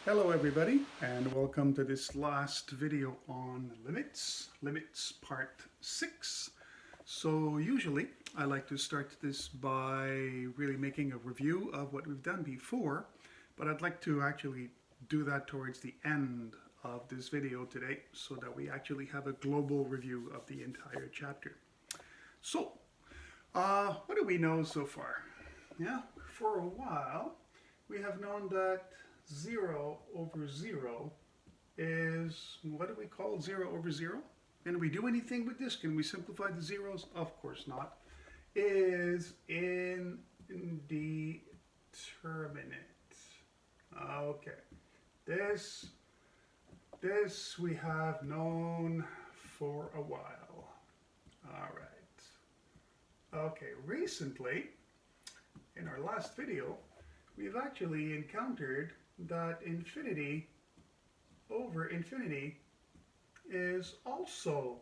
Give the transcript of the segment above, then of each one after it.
Hello everybody and welcome to this last video on limits part 6. So usually I like to start this by really making a review of what we've done before, but I'd like to actually do that towards the end of this video today so that we actually have a global review of the entire chapter. So, what do we know so far? Yeah, for a while we have known that 0 over 0 is, what do we call 0 over 0? Can we do anything with this? Can we simplify the zeros? Of course not. Is indeterminate. Okay. This we have known for a while. All right. Okay, recently, in our last video, we've actually encountered that infinity over infinity is also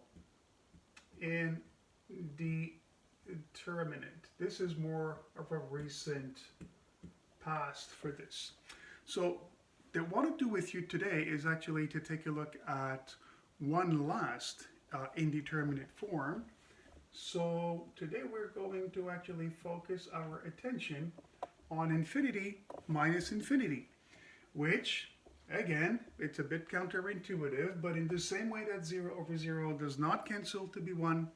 indeterminate. This is more of a recent past for this. So what I want to do with you today is actually to take a look at one last indeterminate form. So today we're going to actually focus our attention on infinity minus infinity, which, again, it's a bit counterintuitive, but in the same way that 0 over 0 does not cancel to be 1,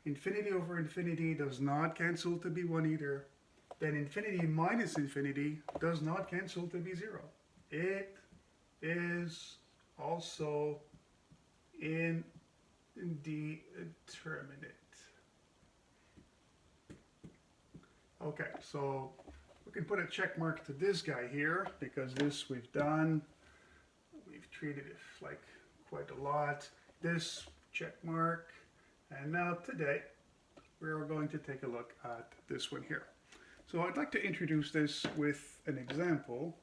infinity over infinity does not cancel to be 1 either, then infinity minus infinity does not cancel to be 0. It is also indeterminate. Okay, so we can put a check mark to this guy here because this we've done. We've treated it like quite a lot. This check mark. And now today we're going to take a look at this one here. So I'd like to introduce this with an example.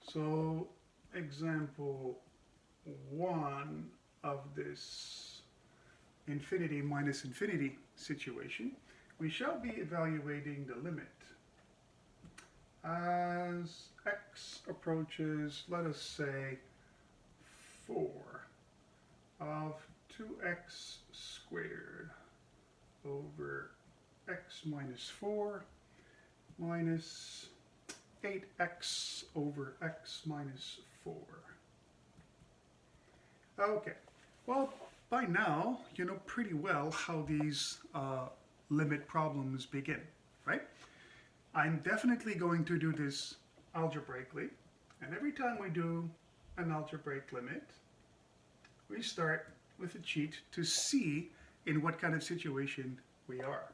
So example 1 of this infinity minus infinity situation, we shall be evaluating the limit as x approaches, let us say, 4 of 2x squared over x minus 4 minus 8x over x minus 4. Okay, well, by now you know pretty well how these limit problems begin, right? I'm definitely going to do this algebraically, and every time we do an algebraic limit, we start with a cheat to see in what kind of situation we are.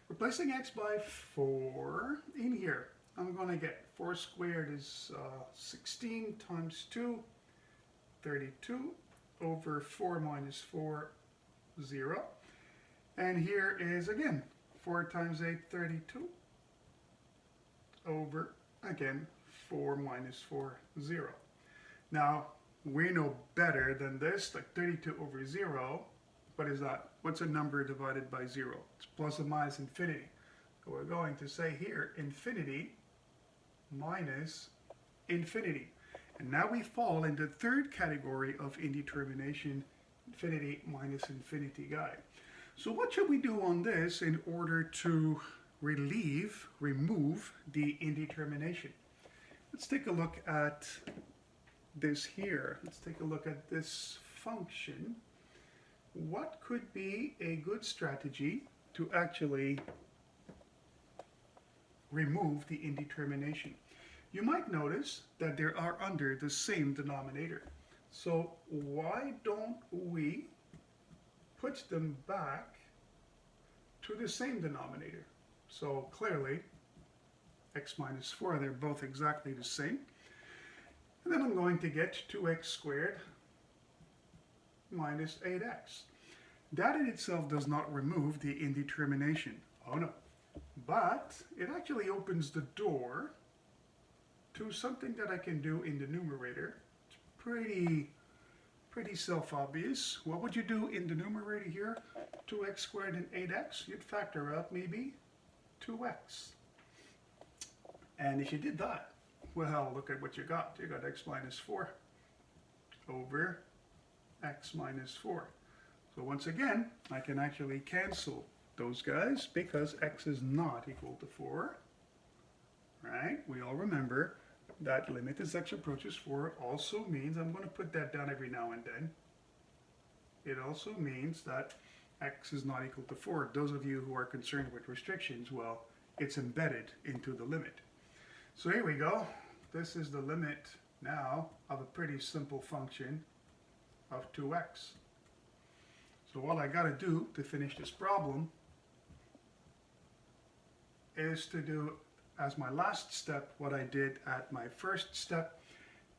Replacing x by 4 in here, I'm going to get 4 squared is 16 times 2, 32 over 4 minus 4, 0. And here is again 4 times 8, 32 over, again, 4 minus 4, 0. Now, we know better than this, like 32 over 0. What is that? What's a number divided by 0? It's plus or minus infinity. So we're going to say here, infinity minus infinity. And now we fall in the third category of indetermination, infinity minus infinity guy. So what should we do on this in order to remove the indetermination? Let's take a look at this here. Let's take a look at this function. What could be a good strategy to actually remove the indetermination? You might notice that they are under the same denominator. So why don't we put them back to the same denominator? So clearly, x minus 4, they're both exactly the same. And then I'm going to get 2x squared minus 8x. That in itself does not remove the indetermination. Oh no. But it actually opens the door to something that I can do in the numerator. It's pretty self-obvious. What would you do in the numerator here? 2x squared and 8x. You'd factor out maybe 2x. And if you did that, Well, look at what you got. You got x minus 4 over x minus 4. So once again, I can actually cancel those guys because x is not equal to 4. Right? We all remember that limit as x approaches 4 also means, I'm going to put that down every now and then, it also means that x is not equal to 4. Those of you who are concerned with restrictions, well, it's embedded into the limit. So here we go. This is the limit now of a pretty simple function of 2x. So all I got to do to finish this problem is to do as my last step what I did at my first step,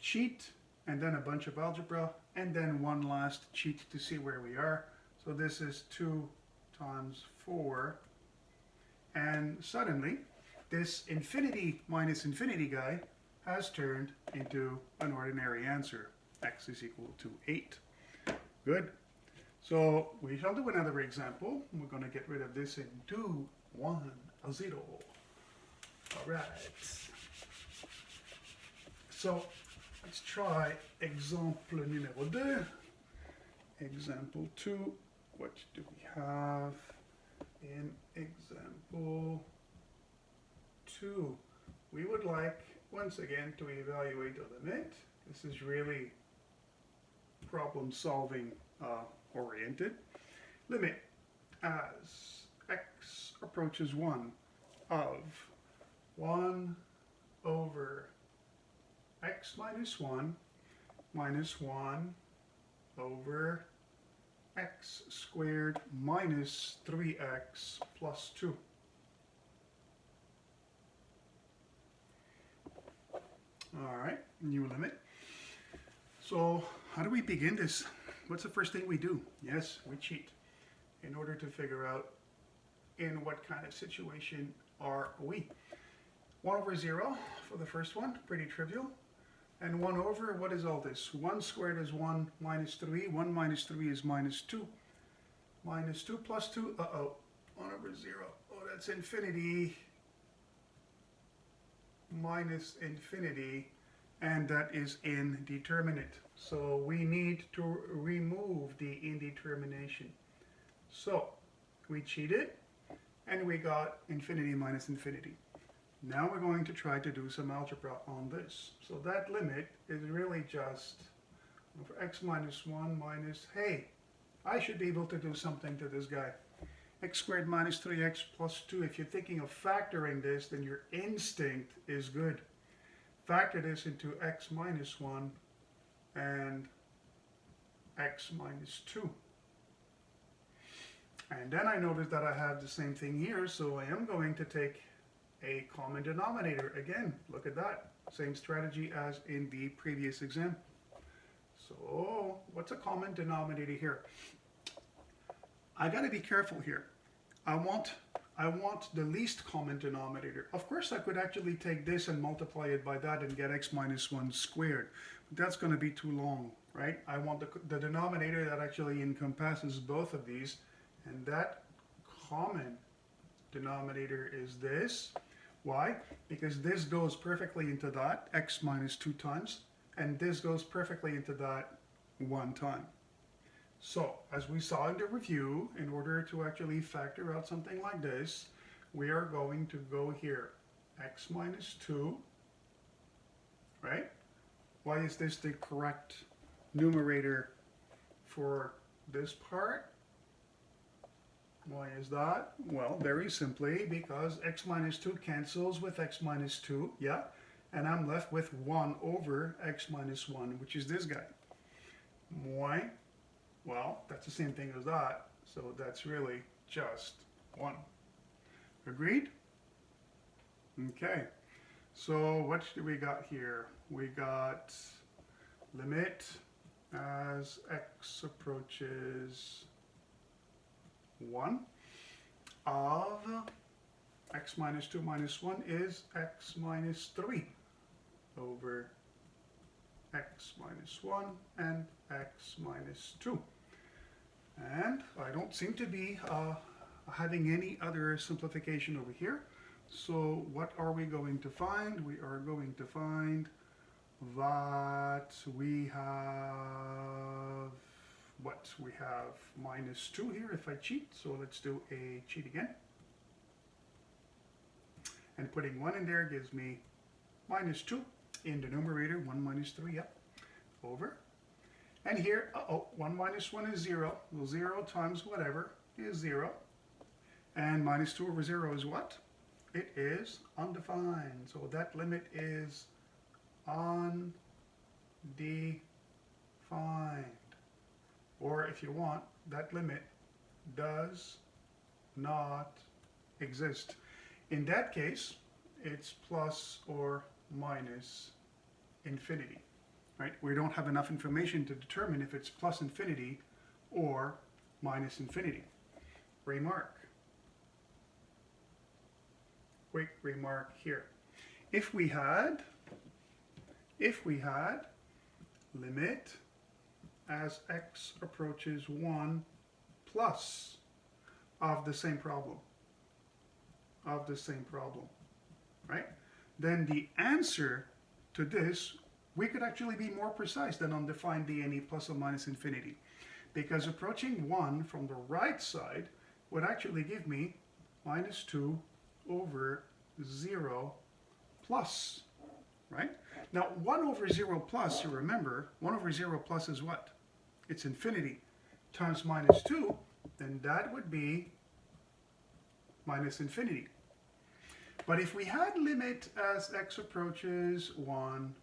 cheat, and then a bunch of algebra, and then one last cheat to see where we are. So this is 2 times 4, and suddenly this infinity minus infinity guy has turned into an ordinary answer. X is equal to 8. Good. So we shall do another example. We're going to get rid of this in 2, 1, 0. All right. So let's try exemple numéro 2. Example 2. What do we have in example 2? We would like, once again, to evaluate the limit. This is really problem solving oriented. Limit as x approaches 1 of 1 over x minus 1 over x squared minus 3x plus 2. All right, new limit. So how do we begin this? What's the first thing we do? Yes, we cheat in order to figure out in what kind of situation are we. 1 over 0 for the first one, pretty trivial. And 1 over, what is all this? 1 squared is 1 minus 3. 1 minus 3 is minus 2. Minus 2 plus 2, 1 over 0. Oh, that's infinity. Minus infinity. And that is indeterminate. So we need to remove the indetermination. So we cheated, and we got infinity minus infinity. Now we're going to try to do some algebra on this. So that limit is really just for x minus 1 minus, hey, I should be able to do something to this guy. X squared minus 3x plus 2. If you're thinking of factoring this, then your instinct is good. Factor this into x minus 1 and x minus 2. And then I notice that I have the same thing here, so I am going to take a common denominator. Again, look at that. Same strategy as in the previous example. So, what's a common denominator here? I got to be careful here. I want the least common denominator. Of course, I could actually take this and multiply it by that and get x minus 1 squared. But that's going to be too long, right? I want the denominator that actually encompasses both of these. And that common denominator is this. Why? Because this goes perfectly into that, x minus 2 times. And this goes perfectly into that 1 time. So, as we saw in the review, in order to actually factor out something like this, we are going to go here, x minus 2, right? Why is this the correct numerator for this part? Why is that? Well, very simply because x minus 2 cancels with x minus 2, yeah? And I'm left with 1 over x minus 1, which is this guy. Why? Well, that's the same thing as that, so that's really just 1. Agreed? Okay, so what do we got here? We got limit as x approaches 1 of x minus 2 minus 1 is x minus 3 over x minus 1 and x minus 2. And I don't seem to be having any other simplification over here. So what are we going to find? We are going to find that we have, what? We have minus 2 here if I cheat. So let's do a cheat again. And putting 1 in there gives me minus 2 in the numerator. 1 minus 3, yep, over. And here, 1 minus 1 is 0. Well, 0 times whatever is 0. And minus 2 over 0 is what? It is undefined. So that limit is undefined. Or if you want, that limit does not exist. In that case, it's plus or minus infinity. Right? We don't have enough information to determine if it's plus infinity or minus infinity. Remark. Quick remark here. If we had limit as x approaches 1 plus of the same problem, right? Then the answer to this, we could actually be more precise than undefined dne plus or minus infinity, because approaching 1 from the right side would actually give me minus 2 over 0 plus, right? Now 1 over 0 plus, you remember, 1 over 0 plus is what? It's infinity times minus 2, then that would be minus infinity. But if we had limit as x approaches 1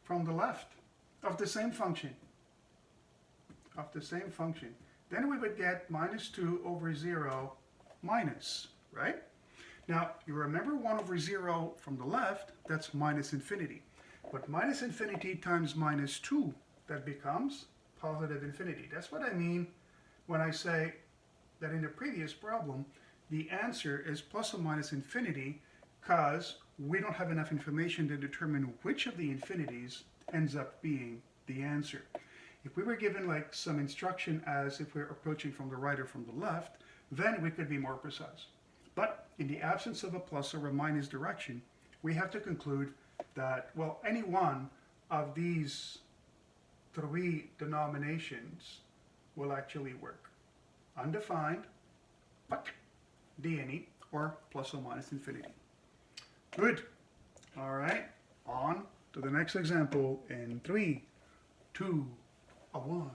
from the left of the same function, then we would get minus 2 over 0 minus, right? Now, you remember 1 over 0 from the left, that's minus infinity. But minus infinity times minus 2, that becomes positive infinity. That's what I mean when I say that in the previous problem, the answer is plus or minus infinity, because we don't have enough information to determine which of the infinities ends up being the answer. If we were given like some instruction as if we're approaching from the right or from the left, then we could be more precise. But in the absence of a plus or a minus direction, we have to conclude that, well, any one of these 3 denominations will actually work. Undefined, but dne, or plus or minus infinity. Good. All right. On to the next example in 3, 2, 1,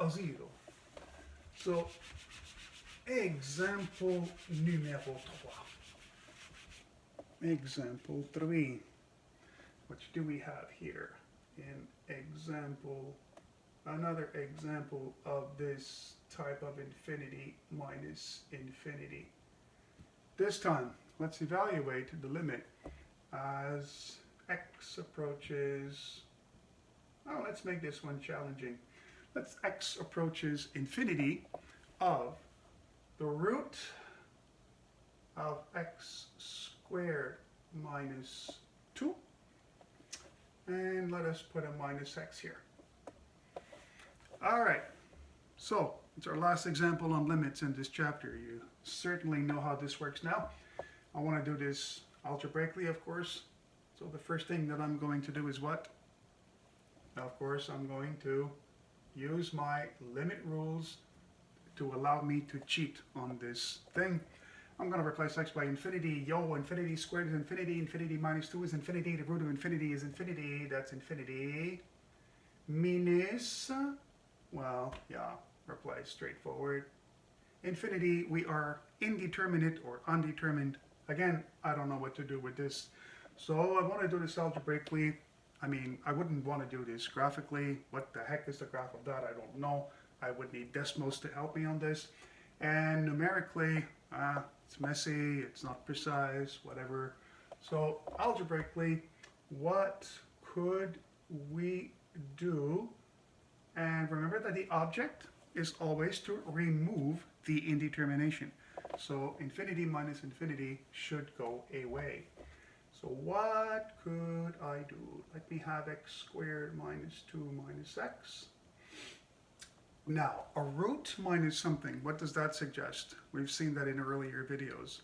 0. So, example numéro 3. Example 3. What do we have here in example? Another example of this type of infinity minus infinity. This time, let's evaluate the limit as x approaches, oh, let's make this one challenging. Let's x approaches infinity of the root of x squared minus 2. And let us put a minus x here. All right, so it's our last example on limits in this chapter. You certainly know how this works now. I want to do this algebraically, of course. So the first thing that I'm going to do is what? Of course, I'm going to use my limit rules to allow me to cheat on this thing. I'm going to replace x by infinity. Yo, infinity squared is infinity. Infinity minus 2 is infinity. The root of infinity is infinity. That's infinity. Minus, well, yeah, replace straightforward. Infinity, we are indeterminate or undetermined. Again, I don't know what to do with this. So I want to do this algebraically. I mean, I wouldn't want to do this graphically. What the heck is the graph of that? I don't know. I would need Desmos to help me on this. And numerically, it's messy, it's not precise, whatever. So algebraically, what could we do? And remember that the object is always to remove the indetermination. So infinity minus infinity should go away. So what could I do? Let me have x squared minus 2 minus x. Now, a root minus something, what does that suggest? We've seen that in earlier videos.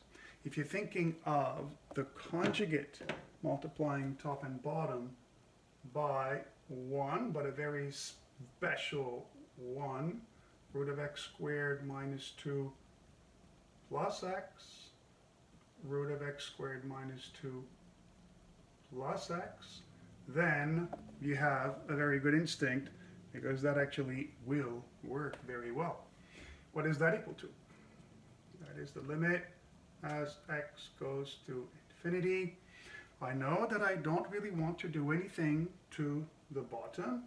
if you're thinking of the conjugate multiplying top and bottom by 1, but a very special 1, root of x squared minus 2 plus x, root of x squared minus 2 plus x, then you have a very good instinct, because that actually will work very well. What is that equal to? That is the limit as x goes to infinity. I know that I don't really want to do anything to the bottom,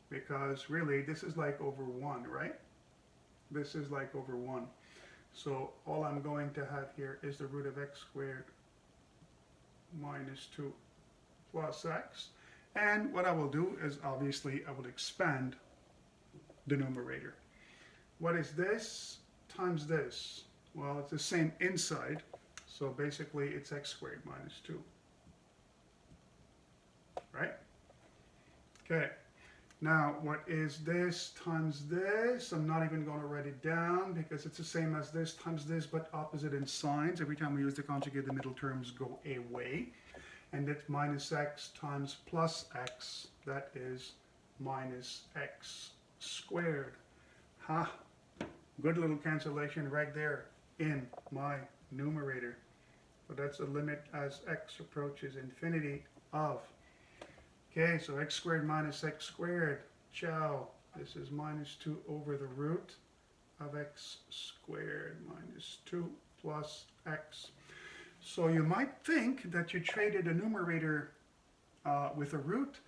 because really this is like over 1, right? This is like over 1. So all I'm going to have here is the root of x squared minus 2 plus x. And what I will do is, obviously, I will expand the numerator. What is this times this? Well, it's the same inside. So basically, it's x squared minus 2. Right? Okay. Now, what is this times this? I'm not even going to write it down because it's the same as this times this, but opposite in signs. Every time we use the conjugate, the middle terms go away. And it's minus x times plus x. That is minus x squared. Ha! Good little cancellation right there in my numerator. So that's a limit as x approaches infinity of. Okay, so x squared minus x squared. Ciao. This is minus 2 over the root of x squared minus 2 plus x. So you might think that you traded a numerator with a root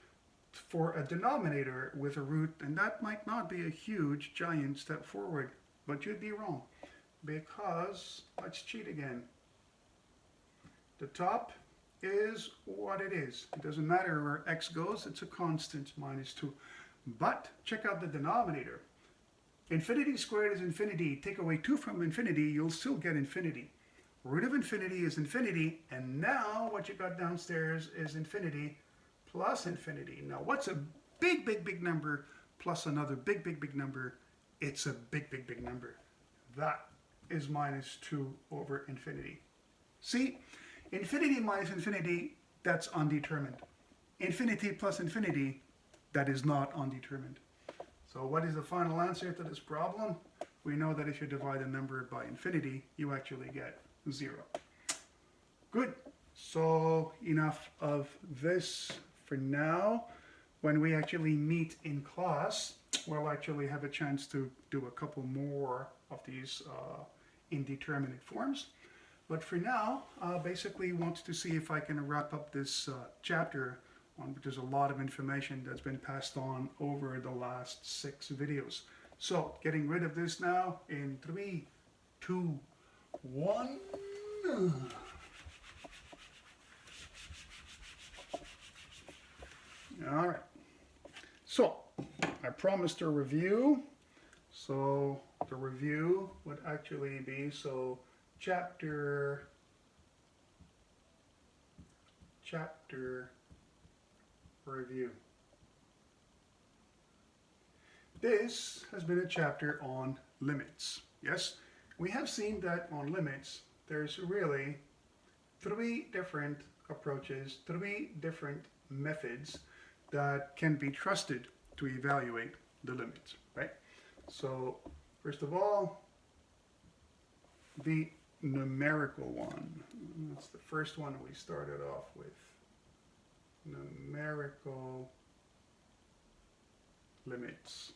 for a denominator with a root, and that might not be a huge, giant step forward, but you'd be wrong, because let's cheat again. The top is what it is. It doesn't matter where x goes, it's a constant, minus 2. But check out the denominator. Infinity squared is infinity. Take away 2 from infinity, you'll still get infinity. Root of infinity is infinity, and now what you got downstairs is infinity plus infinity. Now what's a big, big, big number plus another big, big, big number? It's a big, big, big number. That is minus 2 over infinity. See, infinity minus infinity, that's undetermined. Infinity plus infinity, that is not undetermined. So what is the final answer to this problem? We know that if you divide a number by infinity, you actually get 0. Good. So enough of this for now. When we actually meet in class, we'll actually have a chance to do a couple more of these indeterminate forms. But for now, I basically want to see if I can wrap up this chapter. There's a lot of information that's been passed on over the last 6 videos. So getting rid of this now in 3, 2, 1. All right. So I promised a review. So the review would actually be, so chapter review. This has been a chapter on limits. Yes, we have seen that on limits, there's really 3 different approaches, 3 different methods that can be trusted to evaluate the limits, right? So, first of all, the numerical one. That's the first one we started off with. Numerical limits.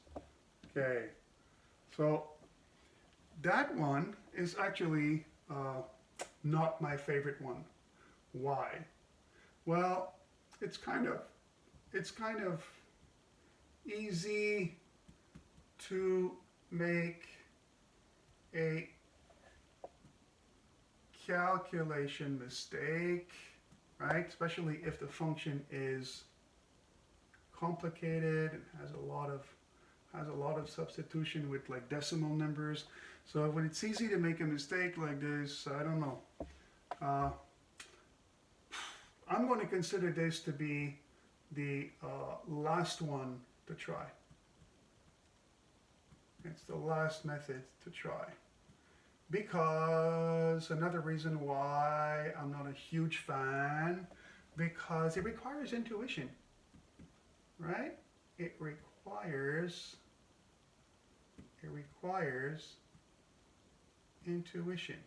Okay, so that one is actually not my favorite one. Why? Well, it's kind of easy to make a calculation mistake, right? Especially if the function is complicated and has a lot of substitution with like decimal numbers. So when it's easy to make a mistake like this, I don't know. I'm going to consider this to be the last one to try. It's the last method to try. because another reason why I'm not a huge fan, because it requires intuition, right? It requires intuition.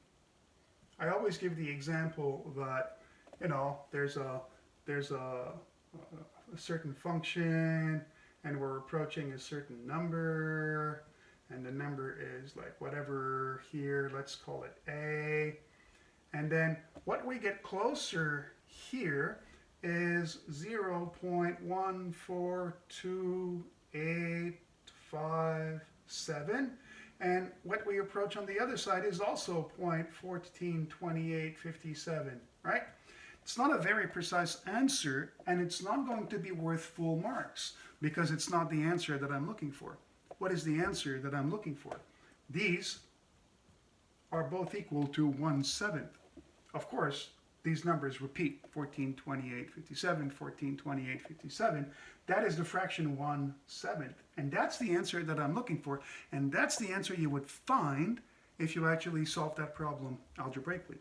I always give the example that, there's a certain function and we're approaching a certain number, and the number is like whatever here, let's call it A. And then what we get closer here is 0.142857. And what we approach on the other side is also 0.142857, right? It's not a very precise answer, and it's not going to be worth full marks because it's not the answer that I'm looking for. What is the answer that I'm looking for? These are both equal to 1/7. Of course, these numbers repeat, 142857, 142857. That is the fraction 1/7. And that's the answer that I'm looking for. And that's the answer you would find if you actually solve that problem algebraically.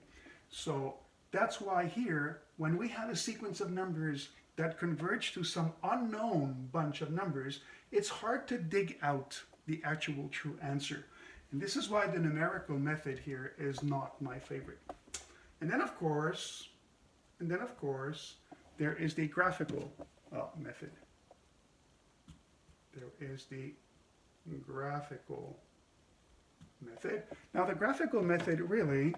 So that's why here, when we have a sequence of numbers that converge to some unknown bunch of numbers, it's hard to dig out the actual true answer. And this is why the numerical method here is not my favorite. And then of course, there is the graphical method. There is the graphical method. Now the graphical method really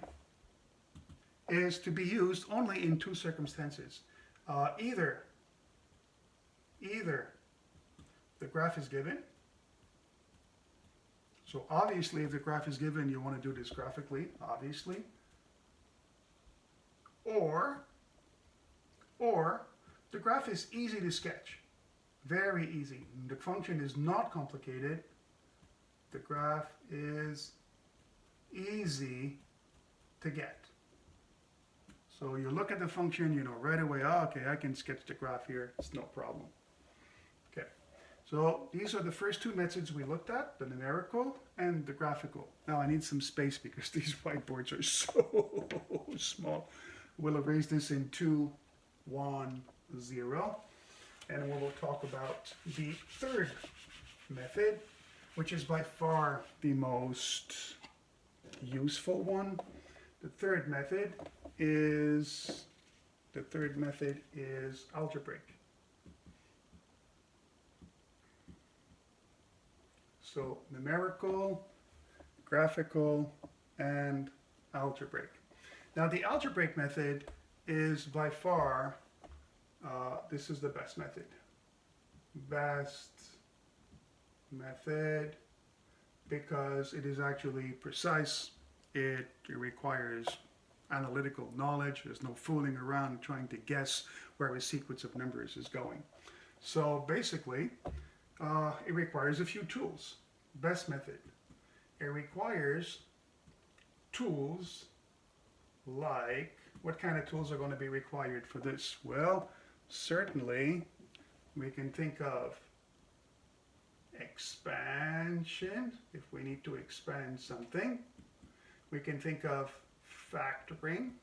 is to be used only in two circumstances. Either the graph is given. So obviously if the graph is given, you want to do this graphically, obviously. Or the graph is easy to sketch. Very easy. The function is not complicated. The graph is easy to get. So you look at the function, you know right away, oh, okay, I can sketch the graph here. It's no problem. Okay. So these are the first two methods we looked at, the numerical and the graphical. Now I need some space because these whiteboards are so small. We'll erase this in 2, 1, 0. And we will talk about the third method, which is by far the most useful one. The third method is algebraic. So numerical, graphical, and algebraic. Now the algebraic method is by far, this is the best method. Best method because it is actually precise. It requires analytical knowledge. There's no fooling around trying to guess where a sequence of numbers is going. So basically, it requires a few tools. Best method. It requires tools like, what kind of tools are going to be required for this? Well, certainly we can think of expansion, if we need to expand something. We can think of factoring.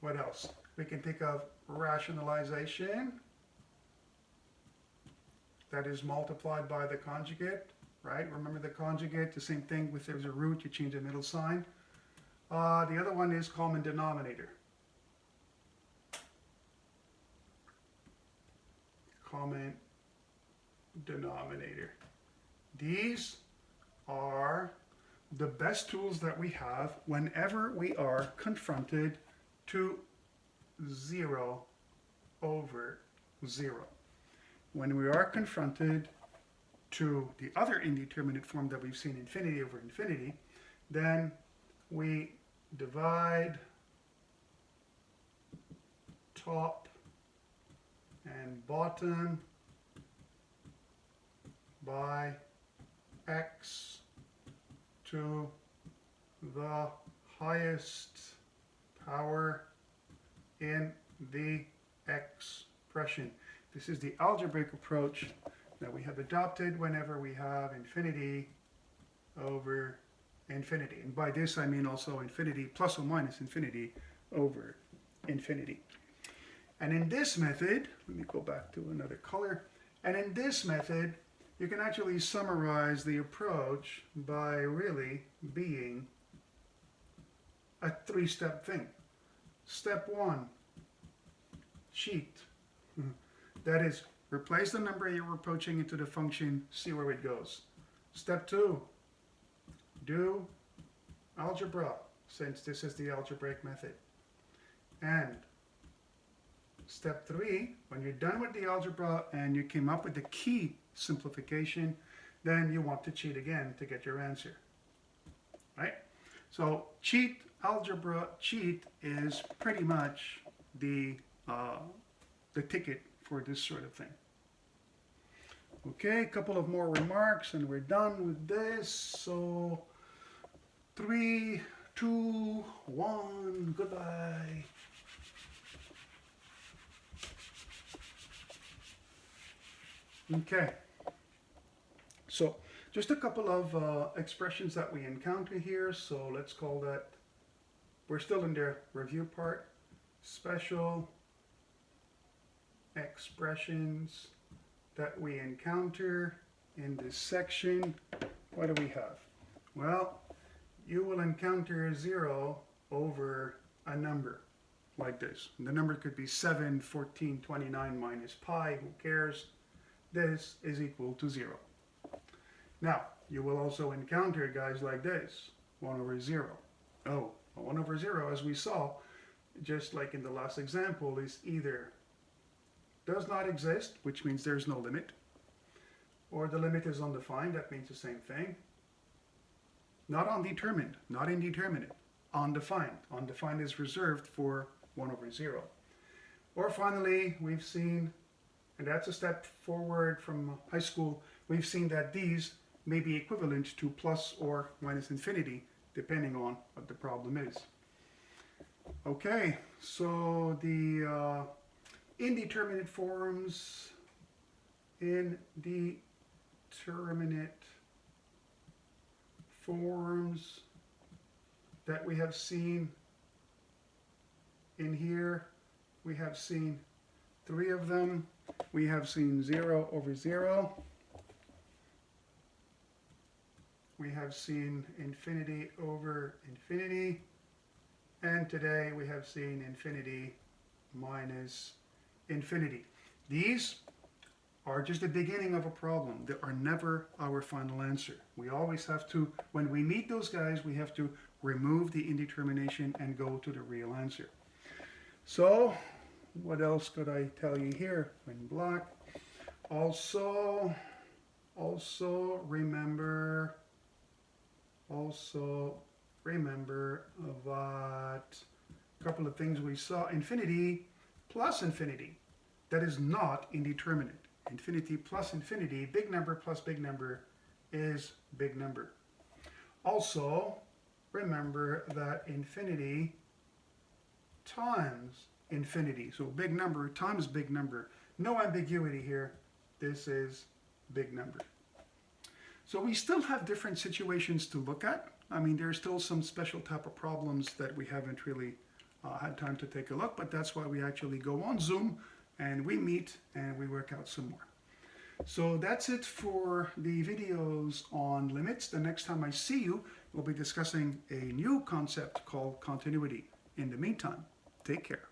What else? We can think of rationalization. That is multiplied by the conjugate, right? Remember the conjugate, the same thing with there's a root, you change the middle sign. The other one is common denominator. Common denominator. These are the best tools that we have whenever we are confronted to 0 over 0. When we are confronted to the other indeterminate form that we've seen, infinity over infinity, then we divide top and bottom by x to the highest power in the expression. This is the algebraic approach that we have adopted whenever we have infinity over infinity. And by this I mean also infinity plus or minus infinity over infinity. And in this method, let me go back to another color. And in this method, you can actually summarize the approach by really being a three-step thing. Step one, cheat. That is, replace the number you're approaching into the function, see where it goes. Step two, do algebra, since this is the algebraic method. And step three, when you're done with the algebra and you came up with the key simplification, then you want to cheat again to get your answer. Right? So cheat, algebra, cheat is pretty much the ticket for this sort of thing. Okay, a couple of more remarks and we're done with this. So 3, 2, 1, goodbye. Okay, so just a couple of expressions that we encounter here. So let's call that, we're still in the review part, special expressions that we encounter in this section. What do we have? Well, you will encounter 0 over a number like this. And the number could be 7, 14, 29 minus pi, who cares? This is equal to 0. Now, you will also encounter guys like this, 1 over 0. Oh, 1 over 0, as we saw, just like in the last example, is either does not exist, which means there's no limit, or the limit is undefined, that means the same thing. Not undetermined, not indeterminate, undefined. Undefined is reserved for 1 over 0. Or finally, we've seen, and that's a step forward from high school, we've seen that these may be equivalent to plus or minus infinity, depending on what the problem is. Okay, so the indeterminate forms, that we have seen in here, we have seen 3 of them. We have seen 0 over 0. We have seen infinity over infinity. And today we have seen infinity minus infinity. These are just the beginning of a problem. They are never our final answer. We always have to, when we meet those guys, we have to remove the indetermination and go to the real answer. So, what else could I tell you here in black? Also remember that a couple of things we saw. Infinity plus infinity, that is not indeterminate. Infinity plus infinity, big number plus big number is big number. Also, remember that infinity times infinity. So big number times big number. No ambiguity here. This is big number. So we still have different situations to look at. I mean, there's still some special type of problems that we haven't really had time to take a look, but that's why we actually go on Zoom and we meet and we work out some more. So that's it for the videos on limits. The next time I see you, we'll be discussing a new concept called continuity. In the meantime, take care.